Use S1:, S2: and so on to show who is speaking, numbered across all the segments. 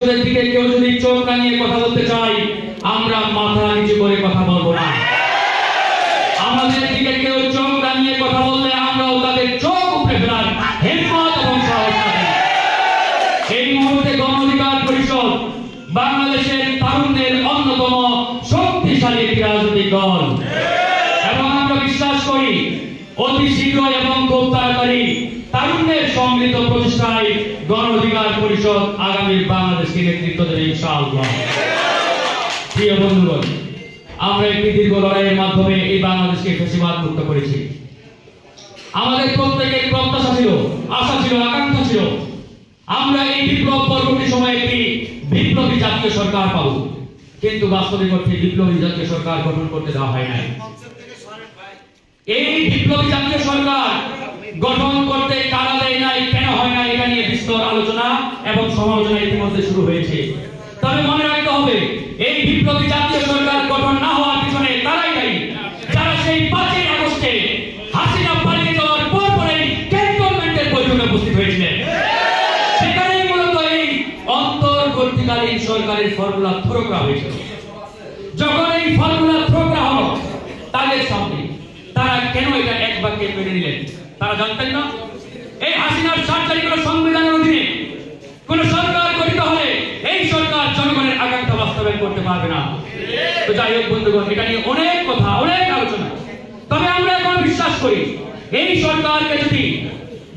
S1: দিকে কেউ যদি চোখ রাঙিয়ে কথা বলতে চাই, আমরা মাথা নিচু করে কথা বলবো না। আমাদের দিকে কেউ চোখ রাঙিয়ে কথা বললে আমরাও তাদের চোখ উপড়ে ফেলার হিম্মত এবং সাহস রাখি। এই মুহূর্তে গণ অধিকার পরিষদ বাংলাদেশের তারুণ্যের অন্যতম শক্তিশালী একটি রাজনৈতিক দল, এবং আমরা বিশ্বাস করি অতি শীঘ্র এবং খুব তাড়াতাড়ি তারুণ্যের সম্মিলিত প্রচেষ্টায় গণ অধিকার পরিষদ আগামী বাংলাদেশকে নেতৃত্ব দেবে ইনশাআল্লাহ। প্রিয় বন্ধুগণ, আমরা একটি দীর্ঘ লড়াইয়ের মাধ্যমে এই বাংলাদেশকে ফ্যাসিবাদ মুক্ত করেছি। আমাদের প্রত্যেকের প্রত্যাশা ছিল, আশা ছিল, আকাঙ্ক্ষা ছিল আমরা এই বিপ্লব পরবর্তী সময়ে একটি বিপ্লবী জাতীয় সরকার পাব, কিন্তু বাস্তবিক অর্থে বিপ্লবী জাতীয় সরকার গঠন করতে দেওয়া হয় নাই। এই বিপ্লবী জাতীয় সরকার গঠন করতে কারা দেয় নাই, কেন হয় না, এটা নিয়ে বিস্তর আলোচনা এবং সমালোচনা ইতিমধ্যে শুরু হয়েছে। তবে মনে রাখতে হবে, এই বিপ্লবী জাতীয় সরকার গঠন না হওয়ার পিছনে তারাই দায়ী যারা সেই 5ই আগস্টে হাসিনা পালিয়ে যাওয়ার পরেই ক্যান্টনমেন্টের বৈঠকে উপস্থিত হয়েছিলেন। সেখানেই মূলত এই অন্তর্বর্তীকালীন সরকারের ফর্মুলা থ্রো করা হয়েছিল। যখন এই ফর্মুলা থ্রো করা হলো তাদের সামনে, তারা কেন এটা এক বাক্যে মেনে নিলেন? তারা জানতেন না এই হাসিনার সার্জারি কোনো সংবিধানের অধীনে কোন সরকার গঠিত হলে এই সরকার জনগণের আকাঙ্ক্ষা বাস্তবায়ন করতে পারবে না। তো যাই হোক বন্ধুগণ, এটা নিয়ে অনেক কথা, অনেক আলোচনা। তবে আমরা এখন বিশ্বাস করি এই সরকারকে যদি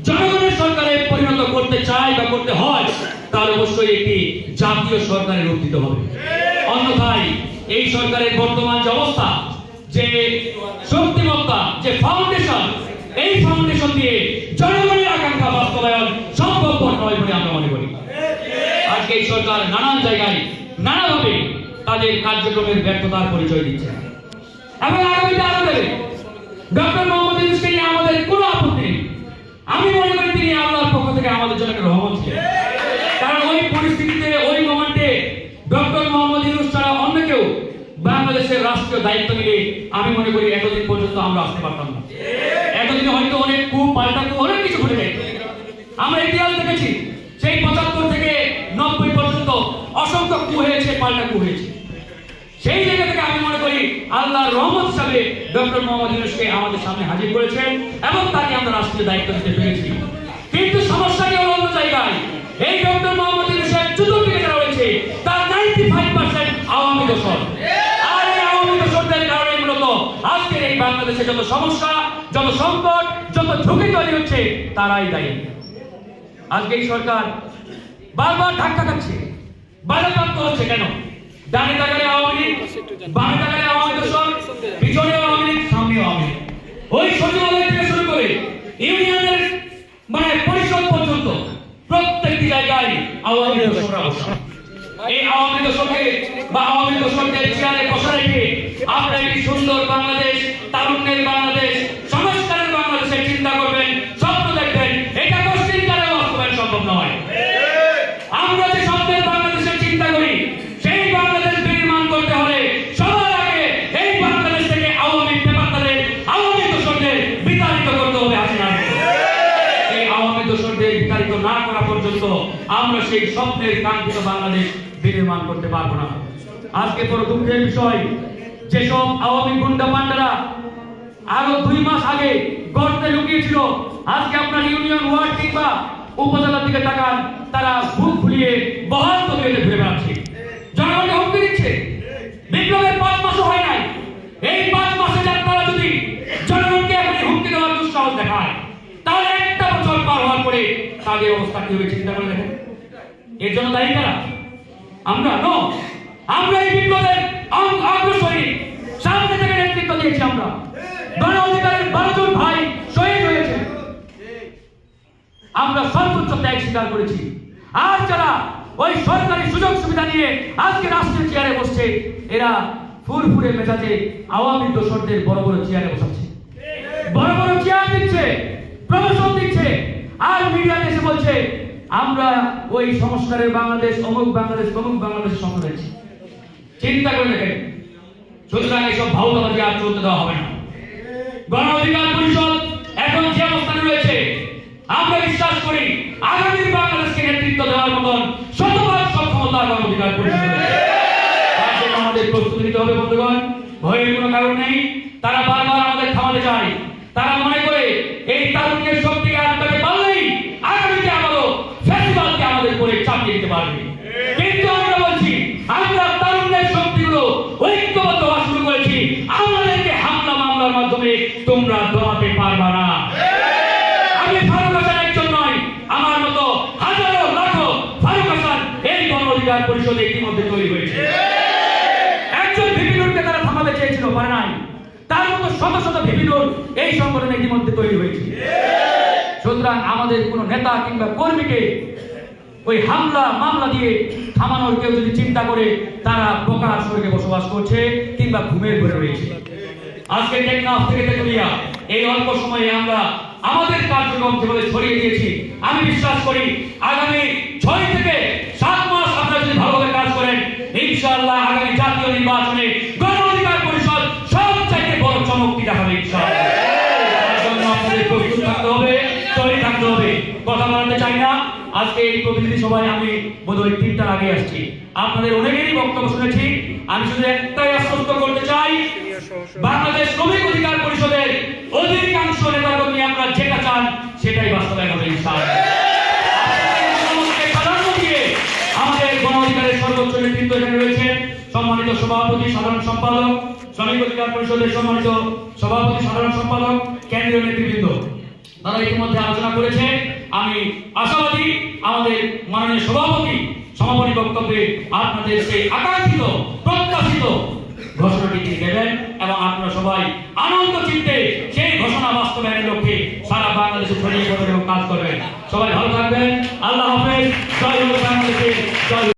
S1: জনগণের সরকারে পরিণত করতে চাই বা করতে হয়, তাহলে অবশ্যই একটি জাতীয় সরকারের রূপ দিতে হবে। অন্যথায় এই সরকারের বর্তমান যে অবস্থা, যে শক্তিমত্তা, যে ফাউন্ডেশন, এই ফাউন্ডেশন দিয়ে জনগণের আকাঙ্ক্ষা বাস্তবায়ন সম্ভব নয় বলে আমরা মনে করি। আজকে এই সরকার নানান জায়গায় নানাভাবে তাদের কার্যক্রমের ব্যর্থতার পরিচয় দিচ্ছে এবং আগামীতে আরো দেবে। ডক্টর মোহাম্মদ ইউনূসকে নিয়ে আমাদের কোনো আপত্তি নেই। আমি মনে করি তিনি আল্লাহর পক্ষ থেকে আমাদের জন্য একটা রহমত ছিলেন, কারণ ওই পরিস্থিতিতে, ওই মোমেন্টে ডক্টর মোহাম্মদ ইউনূস ছাড়া অন্য কেউ বাংলাদেশের রাষ্ট্রীয় দায়িত্ব নিলে আমি মনে করি এতদিন পর্যন্ত আমরা আসতে পারতাম না। এতদিনে হয়তো অনেক খুব পাল্টা, অনেক কিছু ঘটে যায়। আমরা ইতিহাস দেখেছি, সেই 75 থেকে 90 পর্যন্ত অসংখ্য কু হয়েছে, পাল্টা কু হয়েছে। সেই জায়গা থেকে আমি মনে করি আল্লাহর রহমত হিসাবে ডক্টর মোহাম্মদ ইউনূসকে আমাদের সামনে হাজির করেছেন এবং তাকে আমরা রাষ্ট্রীয় দায়িত্ব দিতে পেরেছি। কিন্তু সমস্যাটি হলো অন্য জায়গায়। এই ডক্টর মোহাম্মদ ইউনূসের চতুর্দিকে যারা রয়েছে তার 95% আওয়ামী দোসর। আর এই আওয়ামী দোসরদের কারণে মূলত আজকের এই বাংলাদেশে যত সমস্যা, যত সংকট, যত ঝুঁকি তৈরি হচ্ছে তারাই দায়ী। আজকে এই সরকার বারবার ধাক্কা খাচ্ছে, বাধাপ্রাপ্ত হচ্ছে। কেন? ডানে তাকালে আওয়ামী লীগ, বামে তাকালে আওয়ামী দোসর, পিছনে আওয়ামী লীগ, সামনে আওয়ামী লীগ। ওই সচিবালয় থেকে শুরু করে ইউনিয়নের পরিষদ পর্যন্ত প্রত্যেকটি জায়গায় আওয়ামী দোসররা বসা। এই আওয়ামী দোসরকে বা আওয়ামী দোসরদের চেয়ারে বসা রেখে আমরা একটি সুন্দর বাংলাদেশ, তারুণ্যের বাংলাদেশ, সংস্কারের বাংলাদেশের চিন্তা করবেন, স্বপ্ন দেখবেন, এটা কষ্টের দ্বারা বাস্তবায়ন সম্ভব নয়। আমরা যে স্বপ্নের বাংলাদেশের চিন্তা করি, সেই বাংলাদেশ বিনির্মাণ করতে হলে সবার আগে এই বাংলাদেশ থেকে আওয়ামী পেপারদের, আওয়ামী দোসরদের বিতাড়িত করতে হবে। হাসিনার এই আওয়ামী দোসরদের বিতাড়িত না করা পর্যন্ত আমরা সেই স্বপ্নের কাঙ্ক্ষিত বাংলাদেশ বিনির্মাণ করতে পারবো না। আজকে বড় দুঃখের বিষয়, যেসব আওয়ামী গুন্ডা পান্ডারা আরো 2 মাস আগে গর্তে লুকিয়েছিল, আজকে আপনার ইউনিয়ন, ওয়ার্ড কিংবা উপজেলার দিকে তাকান, তারা বুক ফুলিয়ে বহাল তবিয়তে ঘুরে বেড়াচ্ছে, জনগণকে হুমকি দিচ্ছে। বিপ্লবের 5 মাসও হয় নাই, এই 5 মাসে তারা যদি জনগণকে এখন হুমকি দেওয়ার দুঃসাহস দেখায়, তাহলে একটা বছর পার হওয়ার পরে তাদের অবস্থা কি হবে চিন্তা করে দেখেন। এর জন্য দায়ী কারা? আমরা নয়। আমরা এই বিপ্লবের অগ্রসরী, সামনে থেকে নেতৃত্ব দিয়েছি। আমরা গণ অধিকারের 12 জন ভাই শহীদ হয়েছে, আমরা সর্বোচ্চ ত্যাগ স্বীকার করেছি। আর যারা ওই সরকারি সুযোগ সুবিধা নিয়ে আজকে রাষ্ট্রীয় চেয়ারে বসছে, এরা ফুরফুরে মেজাজে আওয়ামী দোসরদের বড় বড় চেয়ারে বসাচ্ছে, বড় বড় চেয়ার দিচ্ছে, প্রমোশন দিচ্ছে, আর মিডিয়াতে এসে বলছে আমরা ওই সংস্কারের বাংলাদেশ, অমুক বাংলাদেশ, তমুক বাংলাদেশের স্বপ্ন দেখছি। চিন্তা করে দেখেন, সুতরাং এইসব ভাউতাবাজি আর চলতে দেওয়া হবে না। গণ অধিকার পরিষদ এখন যে অবস্থানে রয়েছে, আমরা বিশ্বাস করি আগামী বাংলাদেশকে নেতৃত্ব দেওয়ার মতন শতভাগ সক্ষমতা অধিকার পরিষদ। তার জন্য আমাদের প্রস্তুতি নিতে হবে বন্ধুগণ, ভয়ের কোনো কারণ নেই। তারা বারবার আমাদের থামাতে চায়, তারা মনে করে এই তারুণ্যের শক্তিকে আটকাতে পারলেই আগামীতে আবারও ফ্যাসিবাদকে আমাদের করে চাপিয়ে দিতে পারবে। কিন্তু আমরা বলছি, আমরা তারুণ্যের শক্তিগুলো ঐক্যবদ্ধ হওয়া শুরু করেছি। আমাদেরকে হামলা মামলার মাধ্যমে তোমরা দমাতে পারবা না। আমি ফারুক হাসান একজন নয়, আমার মতো হাজারো লাখো ফারুক হাসান এই গণ অধিকার পরিষদে ইতিমধ্যে তৈরি হয়েছে। একজন ভিপিনুরকে তারা থামাতে চেয়েছিল, পারে নাই। তার মতো শত শত ভিপিনুর এই সংগঠনে ইতিমধ্যে তৈরি হয়েছে। সুতরাং আমাদের কোন নেতা কিংবা কর্মীকে ওই হামলা মামলা দিয়ে থামানোর কেউ যদি চিন্তা করে, তারা বোকার স্বর্গে বসবাস করছে কিংবা ঘুমের ঘরে রয়েছে। আজকে টেকনাফ থেকে তেতুলিয়া এই অল্প সময়ে আমরা আমাদের কার্যক্রম যেভাবে ছড়িয়ে দিয়েছি, আমি বিশ্বাস করি আগামী 6 থেকে 7 মাস আপনারা যদি ভালোভাবে কাজ করেন, ইনশাআল্লাহ আগামী জাতীয় নির্বাচনে গণ অধিকার পরিষদ সবচাইতে বড় চমকটি দেখাবে ইনশাআল্লাহ। তার জন্য আপনাদের প্রস্তুত থাকতে হবে, তৈরি থাকতে হবে। কথা বলতে চাই না, আজকে এই প্রতিনিধি সভায় আমি বোধহয় 3টার আগে আসছি। আপনাদের অনেকেরই বক্তব্য শুনেছি। আমি শুধু একটাই আশ্বস্ত করতে চাই, বাংলাদেশ শ্রমিক অধিকার পরিষদের অধিকাংশ নেতাকর্মী আপনারা যেটা চান সেটাই বাস্তবায়ন হবে ইনশাআল্লাহ। প্রাধান্য দিয়ে আমাদের গণ অধিকারের সর্বোচ্চ নেতৃত্ব এখানে রয়েছে, সম্মানিত সভাপতি, সাধারণ সম্পাদক, শ্রমিক অধিকার পরিষদের সম্মানিত সভাপতি, সাধারণ সম্পাদক, কেন্দ্রীয় নেতৃবৃন্দ, তারা ইতিমধ্যে আলোচনা করেছে। আমি আশাবাদী আমাদের মাননীয় সভাপতি সমাপনী বক্তব্যে আপনাদের সেই আকাঙ্ক্ষিত প্রত্যাশিত ঘোষণাটি তিনি দেবেন এবং আপনারা সবাই আনন্দ চিত্তে সেই ঘোষণা বাস্তবায়নের লক্ষ্যে সারা বাংলাদেশে ছড়িয়ে পড়বেন এবং কাজ করবেন। সবাই ভালো থাকবেন। আল্লাহ হাফেজ। জয় বাংলাদেশ। জয়।